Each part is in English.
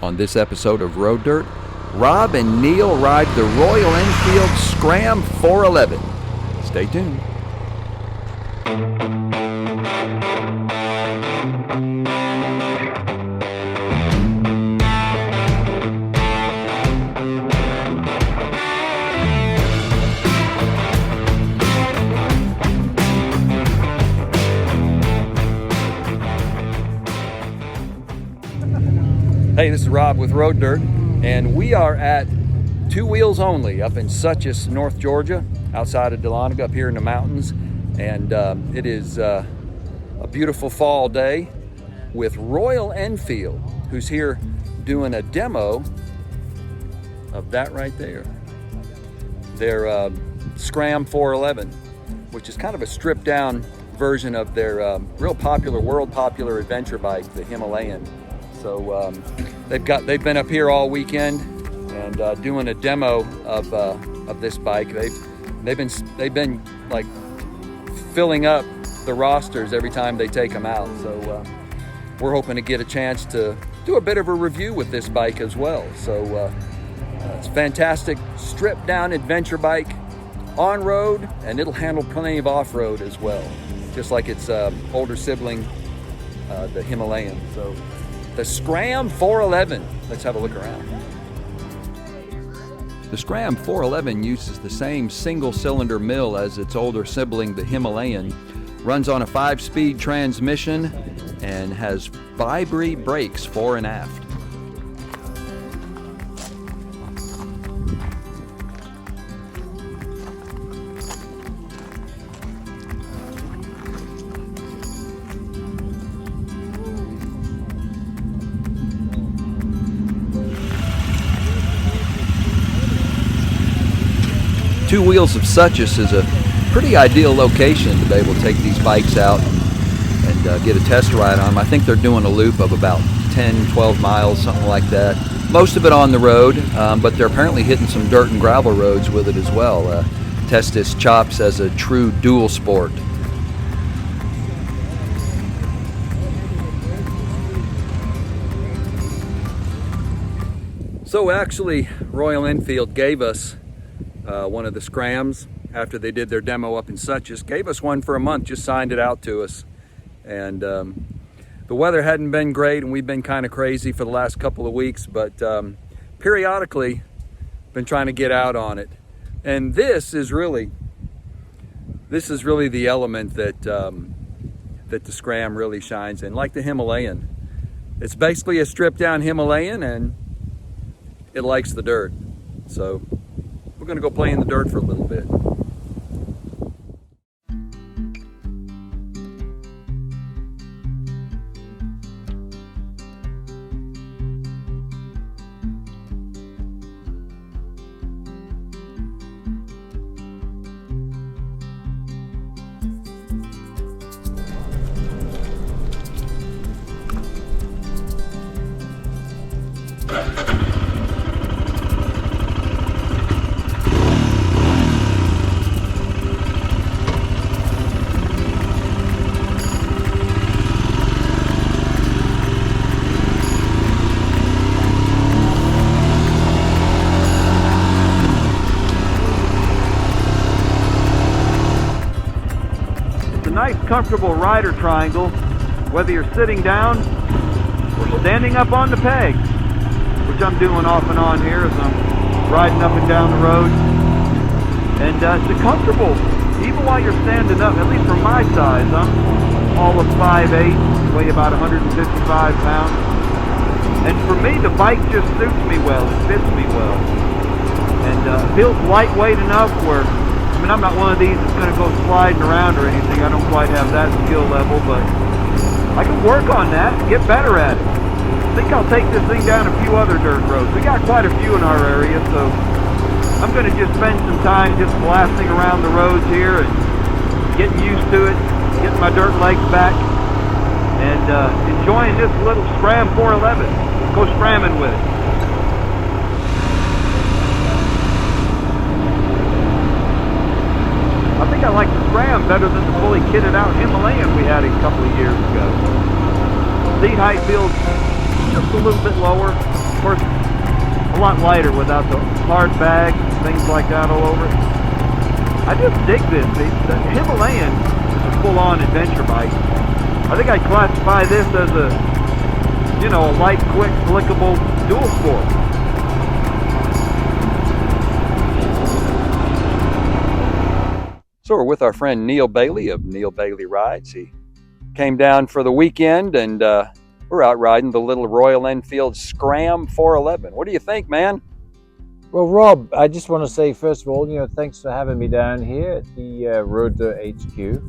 On this episode of Road Dirt, Rob and Neale ride the Royal Enfield Scram 411. Stay tuned. Hey, this is Rob with Road Dirt, and we are at Two Wheels Only up in Suches, North Georgia, outside of Dahlonega, up here in the mountains. And it is a beautiful fall day with Royal Enfield, who's here doing a demo of that right there. Their Scram 411, which is kind of a stripped down version of their real popular, world popular adventure bike, the Himalayan. So they've been up here all weekend and doing a demo of this bike. They've been like filling up the rosters every time they take them out. So we're hoping to get a chance to do a bit of a review with this bike as well. So it's a fantastic stripped down adventure bike on road, and it'll handle plenty of off road as well, just like its older sibling, the Himalayan. So the Scram 411. Let's have a look around. The Scram 411 uses the same single-cylinder mill as its older sibling, the Himalayan. Runs on a 5-speed transmission and has Vibri brakes fore and aft. Two Wheels of Suches is a pretty ideal location to be able to take these bikes out and get a test ride on them. I think they're doing a loop of about 10, 12 miles, something like that. Most of it on the road, but they're apparently hitting some dirt and gravel roads with it as well. Test its chops as a true dual sport. So actually, Royal Enfield gave us one of the Scrams after they did their demo up in Suches. Gave us one for a month, just signed it out to us. And the weather hadn't been great, and we've been kind of crazy for the last couple of weeks, but periodically been trying to get out on it. And this is really the element that that the Scram really shines in, like the Himalayan. It's basically a stripped down Himalayan, and it likes the dirt. So we're going to go play in the dirt for a little bit. Nice comfortable rider triangle, whether you're sitting down or standing up on the pegs, which I'm doing off and on here as I'm riding up and down the road. And it's comfortable even while you're standing up, at least for my size. I'm all of 5'8", weigh about 155 pounds. And for me, the bike just suits me well, it fits me well. And feels lightweight enough where, I mean, I'm not one of these that's going to go sliding around or anything. I don't quite have that skill level, but I can work on that and get better at it. I think I'll take this thing down a few other dirt roads. We got quite a few in our area, so I'm going to just spend some time just blasting around the roads here and getting used to it, getting my dirt legs back, and enjoying this little Scram 411. Go scramming with it. I think I like the Scram better than the fully kitted out Himalayan we had a couple of years ago. Seat height feels just a little bit lower. Of course, a lot lighter without the hard bags and things like that all over it. I just dig this. The Himalayan is a full-on adventure bike. I think I'd classify this as a, you know, a light, quick, clickable dual sport. So we're with our friend Neale Bayly of Neale Bayly Rides. He came down for the weekend, and we're out riding the little Royal Enfield Scram 411. What do you think, man? Well, Rob, I just want to say, first of all, thanks for having me down here at the Road Dirt HQ.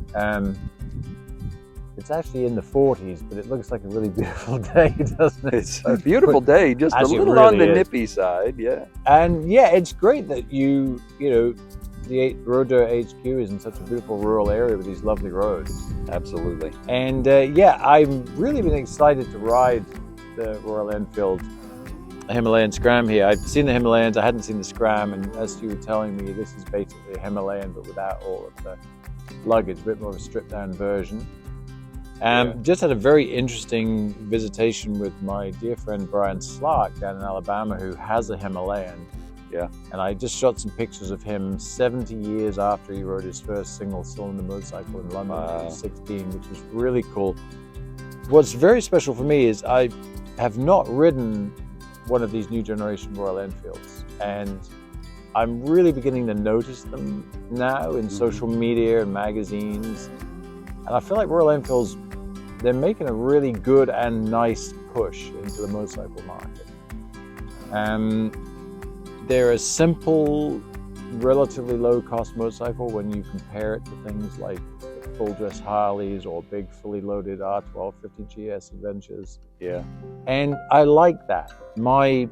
It's actually in the 40s, but it looks like a really beautiful day, doesn't it? It's a beautiful day, just a little really on the is. nippy side, yeah. And yeah, it's great that the Road Dirt HQ is in such a beautiful rural area with these lovely roads. Absolutely. And yeah, I've really been excited to ride the Royal Enfield Himalayan Scram here. I've seen the Himalayans, I hadn't seen the Scram, and as you were telling me, this is basically a Himalayan but without all of the luggage, a bit more of a stripped down version. Just had a very interesting visitation with my dear friend Brian Slark down in Alabama, who has a Himalayan. Yeah. And I just shot some pictures of him 70 years after he rode his first single-cylinder motorcycle in London when he was 16, which was really cool. What's very special for me is I have not ridden one of these new generation Royal Enfields, and I'm really beginning to notice them now in social media and magazines. And I feel like Royal Enfields, they're making a really good and nice push into the motorcycle market. They're a simple, relatively low-cost motorcycle when you compare it to things like full-dress Harleys or big, fully loaded R1250 GS Adventures. Yeah. And I like that. My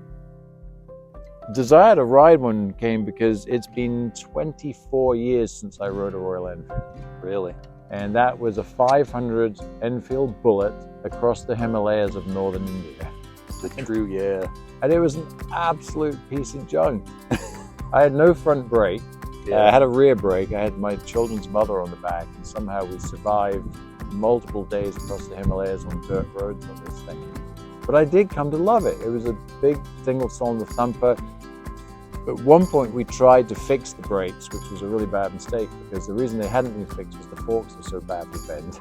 desire to ride one came because it's been 24 years since I rode a Royal Enfield. Really? And that was a 500 Enfield Bullet across the Himalayas of northern India. Yeah. And it was an absolute piece of junk. I had no front brake. Yeah. I had a rear brake. I had my children's mother on the back, and somehow we survived multiple days across the Himalayas on dirt roads on this thing. But I did come to love it. It was a big single-cylinder thumper. At one point we tried to fix the brakes, which was a really bad mistake, because the reason they hadn't been fixed was the forks were so badly bent.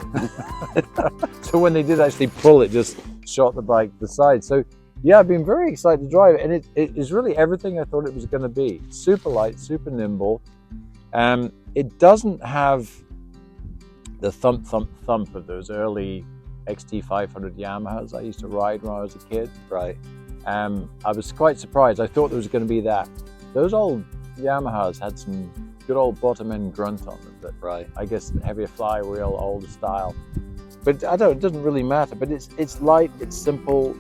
So when they did actually pull, it just shot the bike to the side. So yeah, I've been very excited to drive it, and it is really everything I thought it was going to be. Super light, super nimble. It doesn't have the thump of those early XT500 Yamahas I used to ride when I was a kid. Right. I was quite surprised. I thought there was going to be that. Those old Yamahas had some good old bottom end grunt on them. But right. I guess heavier flywheel, older style. But I don't. It doesn't really matter. But it's light. It's simple.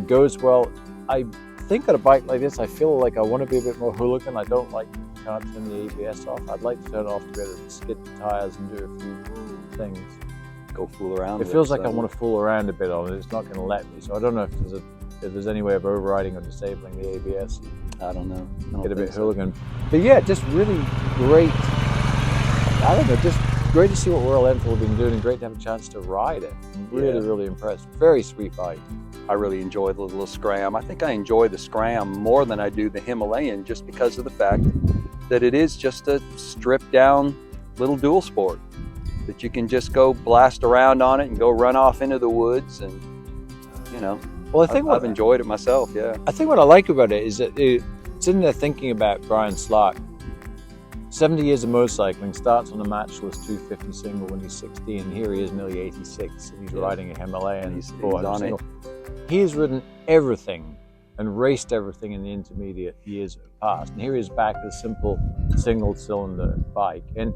Goes well. I think on a bike like this, I feel like I want to be a bit more hooligan. I don't like you can't turn the ABS off. I'd like to turn it off to be able to skid the tires and do a few things. Go fool around. It feels like I want to fool around a bit on it. It's not going to let me. So I don't know if there's any way of overriding or disabling the ABS. I don't know. Get a bit hooligan. But yeah, just really great. I don't know, just great to see what Royal Enfield have been doing, and great to have a chance to ride it. I'm really impressed. Very sweet bike. I really enjoy the little Scram. I think I enjoy the Scram more than I do the Himalayan, just because of the fact that it is just a stripped down little dual sport that you can just go blast around on it and go run off into the woods, and Well, I think I've enjoyed it myself. Yeah. I think what I like about it is that sitting there thinking about Brian Slark. 70 years of motorcycling, starts on a matchless 250 single when he's 16, and here he is nearly 86, and he's riding a Himalayan. He's on it. He has ridden everything and raced everything in the intermediate years past, and here he is back at a simple single-cylinder bike. And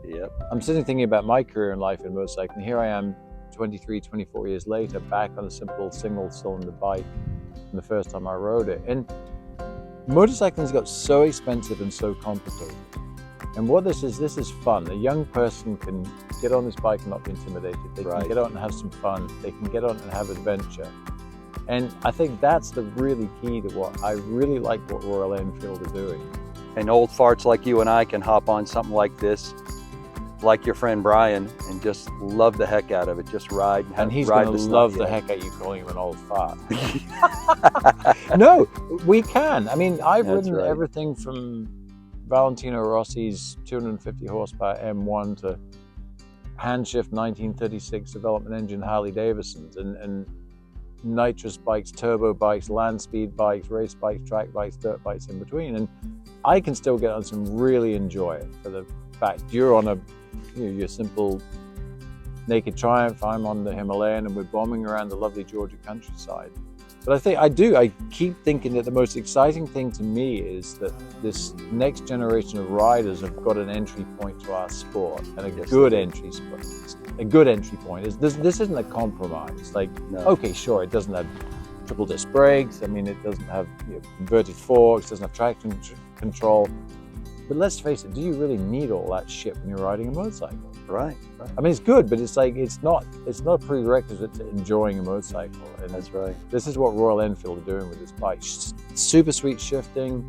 I'm sitting thinking about my career in life in motorcycling. Here I am 23, 24 years later, back on a simple single-cylinder bike from the first time I rode it. And motorcycling's got so expensive and so complicated. And what this is fun. A young person can get on this bike and not be intimidated. They can get on and have some fun. They can get on and have adventure. And I think that's the really key to what I really like what Royal Enfield are doing. And old farts like you and I can hop on something like this like your friend Brian and just love the heck out of it. Just ride. And he's ride going to the love stuff, the yeah. heck out of you calling him an old fart. No, we can. I mean, I've That's ridden right. everything from Valentino Rossi's 250 horsepower M1 to handshift 1936 development engine Harley Davidsons and nitrous bikes, turbo bikes, land speed bikes, race bikes, track bikes, dirt bikes in between. And I can still get on some, really enjoy it for the fact you're on your simple naked Triumph, I'm on the Himalayan, and we're bombing around the lovely Georgia countryside. But I keep thinking that the most exciting thing to me is that this next generation of riders have got an entry point to our sport, and a good entry point. This isn't a compromise. Like, No. okay, sure, it doesn't have triple disc brakes. I mean, it doesn't have inverted forks, doesn't have traction control. But let's face it, do you really need all that shit when you're riding a motorcycle? Right. I mean, it's good, but it's like it's not a prerequisite to enjoying a motorcycle. And That's right. this is what Royal Enfield are doing with this bike. Super sweet shifting.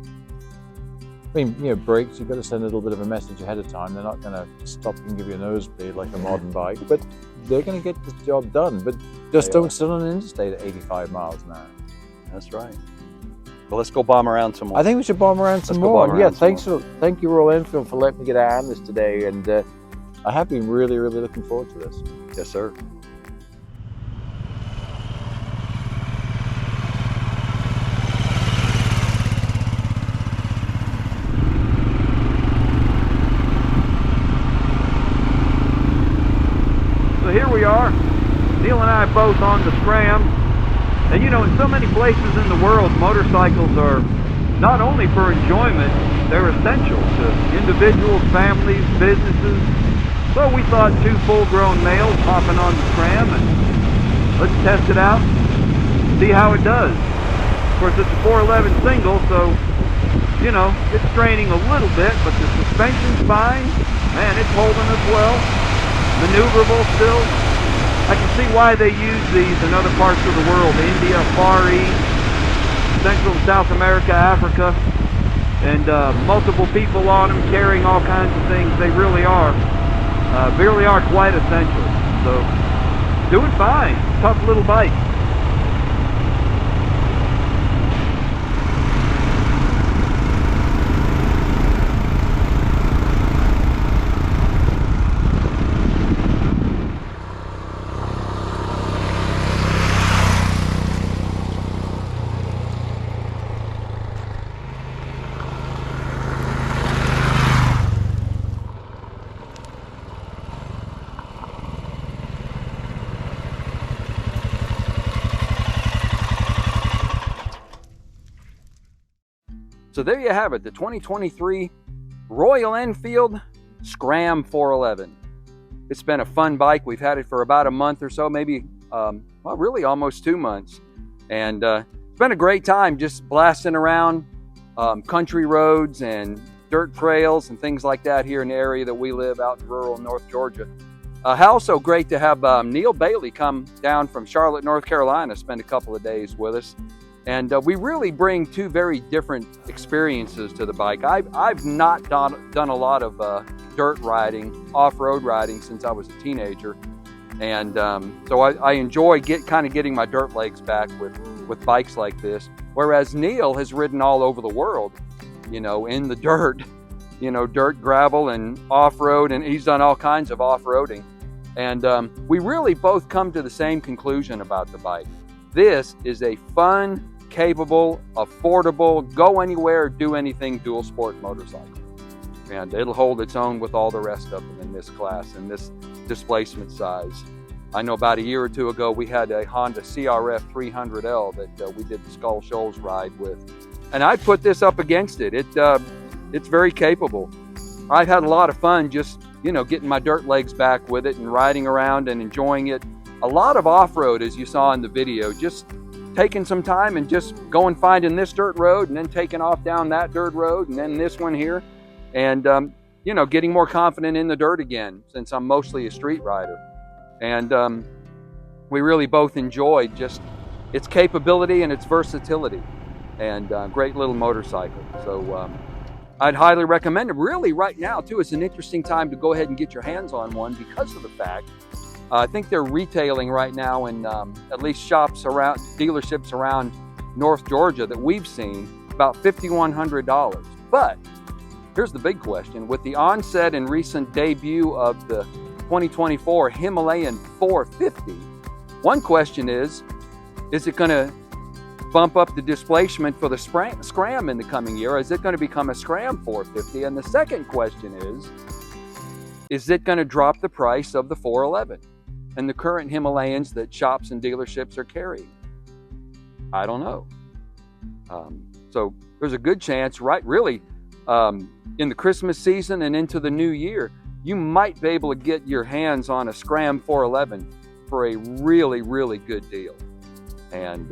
I mean, brakes, you've got to send a little bit of a message ahead of time. They're not going to stop and give you a nosebleed like a modern bike, but they're going to get this job done. But just don't sit on an interstate at 85 miles an hour. That's right. Well, let's go bomb around some more. I think we should bomb around some Let's go more. bomb Yeah, around some thank you, Royal Enfield, for letting me get a hand this today. And I have been really, really looking forward to this. Yes, sir. So here we are, Neale and I both on the Scram. And you know, in so many places in the world, motorcycles are not only for enjoyment, they're essential to individuals, families, businesses. So we thought two full-grown males hopping on the Scram and let's test it out, see how it does. Of course, it's a 411 single, so, you know, it's straining a little bit, but the suspension's fine. Man, it's holding up well. Maneuverable still. I can see why they use these in other parts of the world, India, Far East, Central and South America, Africa, and multiple people on them carrying all kinds of things. They really are quite essential. So, doing fine. Tough little bike. So there you have it, the 2023 Royal Enfield Scram 411. It's been a fun bike. We've had it for about a month or so, maybe, well, really almost 2 months. And it's been a great time just blasting around country roads and dirt trails and things like that here in the area that we live out in rural North Georgia. Also great to have Neale Bayly come down from Charlotte, North Carolina, spend a couple of days with us. And we really bring two very different experiences to the bike. I've not done a lot of dirt riding, off-road riding since I was a teenager. And so I enjoy getting my dirt legs back with bikes like this. Whereas Neale has ridden all over the world, you know, in the dirt, you know, dirt, gravel, and off-road, and he's done all kinds of off-roading. And we really both come to the same conclusion about the bike. This is a fun, capable, affordable, go anywhere, do anything dual sport motorcycle. And it'll hold its own with all the rest of them in this class and this displacement size. I know about a year or two ago we had a Honda CRF 300L that we did the Skull Shoals ride with. And I put this up against it. It's very capable. I've had a lot of fun just, you know, getting my dirt legs back with it and riding around and enjoying it. A lot of off-road, as you saw in the video, just taking some time and just going finding this dirt road and then taking off down that dirt road and then this one here. And, you know, getting more confident in the dirt again since I'm mostly a street rider. And we really both enjoyed just its capability and its versatility. And great little motorcycle. So I'd highly recommend it. Really, right now, too, it's an interesting time to go ahead and get your hands on one because of the fact I think they're retailing right now in at least shops around, dealerships around North Georgia that we've seen, about $5,100. But here's the big question. With the onset and recent debut of the 2024 Himalayan 450, one question is it going to bump up the displacement for the Scram in the coming year? Is it going to become a Scram 450? And the second question is it going to drop the price of the 411 and the current Himalayans that shops and dealerships are carrying? I don't know. So there's a good chance, right, really, in the Christmas season and into the new year, you might be able to get your hands on a Scram 411 for a really, really good deal. And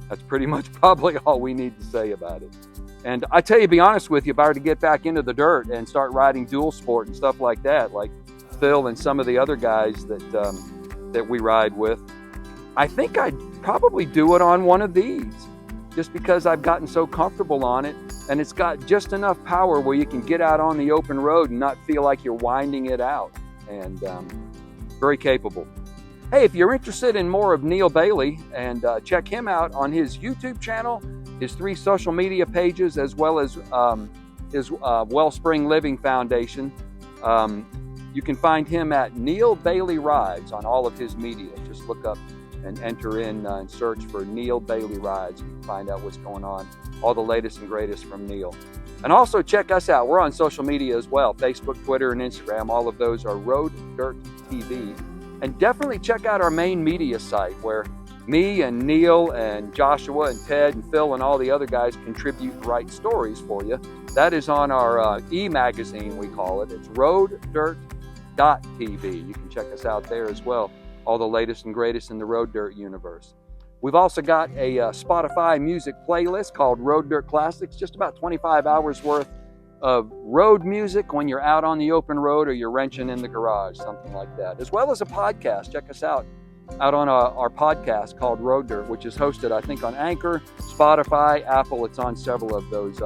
that's pretty much probably all we need to say about it. And I tell you, to be honest with you, if I were to get back into the dirt and start riding dual sport and stuff like that, like Phil and some of the other guys that we ride with, I think I'd probably do it on one of these, just because I've gotten so comfortable on it, and it's got just enough power where you can get out on the open road and not feel like you're winding it out, and very capable. Hey, if you're interested in more of Neale Bayly, and check him out on his YouTube channel, his 3 social media pages, as well as his Wellspring Living Foundation, you can find him at Neale Bayly Rides on all of his media. Just look up and enter in and search for Neale Bayly Rides. You can find out what's going on, all the latest and greatest from Neale. And also check us out. We're on social media as well, Facebook, Twitter, and Instagram. All of those are Road Dirt TV. And definitely check out our main media site, where me and Neale and Joshua and Ted and Phil and all the other guys contribute and write stories for you. That is on our e-magazine, we call it. It's roaddirt.tv. You can check us out there as well. All the latest and greatest in the Road Dirt universe. We've also got a Spotify music playlist called Road Dirt Classics, just about 25 hours worth of road music when you're out on the open road or you're wrenching in the garage, something like that. As well as a podcast. Check us out on our podcast called Road Dirt, which is hosted, I think, on Anchor, Spotify, Apple. It's on several of those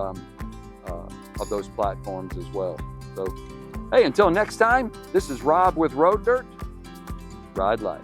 platforms as well. So, hey, until next time, this is Rob with Road Dirt. Ride life.